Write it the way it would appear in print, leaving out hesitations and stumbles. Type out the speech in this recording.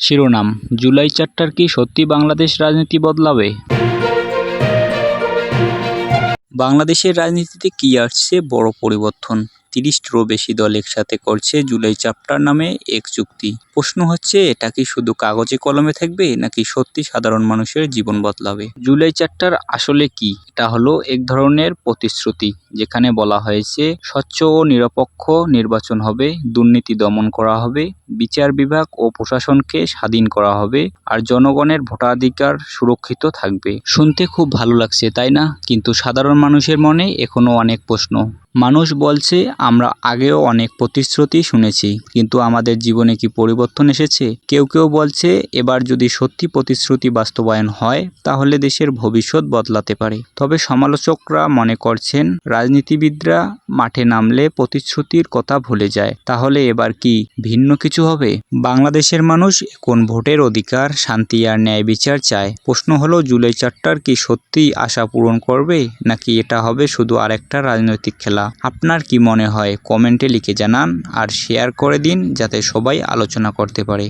শিরোনাম: জুলাই চ্যাপ্টার কি সত্যি বাংলাদেশ রাজনীতি বদলাবে? বাংলাদেশের রাজনীতিতে কি আসছে বড় পরিবর্তন? ৩০টিরও বেশি দল একসাথে করছে জুলাই চ্যাপ্টার নামে এক চুক্তি। প্রশ্ন হচ্ছে, এটা কি শুধু কাগজে কলমে থাকবে নাকি সত্যি সাধারণ মানুষের জীবন বদলাবে? জুলাই চ্যাপ্টার আসলে কি? এটা হলো এক ধরনের প্রতিশ্রুতি, যেখানে বলা হয়েছে স্বচ্ছ ও নিরপেক্ষ নির্বাচন হবে, দুর্নীতি দমন করা হবে, বিচার বিভাগ ও প্রশাসনকে স্বাধীন করা হবে, আর জনগণের ভোটাধিকার সুরক্ষিত থাকবে। শুনতে খুব ভালো লাগছে, তাই না? কিন্তু সাধারণ মানুষের মনে এখনো অনেক প্রশ্ন। মানুষ বলছে, আমরা আগেও অনেক প্রতিশ্রুতি শুনেছি, কিন্তু আমাদের জীবনে কি পরিবর্তন এসেছে? কেউ কেউ বলছে, এবার যদি সত্যি প্রতিশ্রুতি বাস্তবায়ন হয় তাহলে দেশের ভবিষ্যৎ বদলাতে পারে। তবে সমালোচকরা মনে করছেন, রাজনীতিবিদরা মাঠে নামলে প্রতিশ্রুতির কথা ভুলে যায়। তাহলে এবার কি ভিন্ন কিছু হবে? বাংলাদেশের মানুষ এখন ভোটের অধিকার, শান্তি আর ন্যায় বিচার চায়। প্রশ্ন হলো, জুলাই চ্যাপ্টার কি সত্যিই আশা পূরণ করবে, নাকি এটা হবে শুধু আরেকটা রাজনৈতিক খেলা? আপনার কি মনে হয় কমেন্টে লিখে জানান, আর শেয়ার করে দিন যাতে সবাই আলোচনা করতে পারে।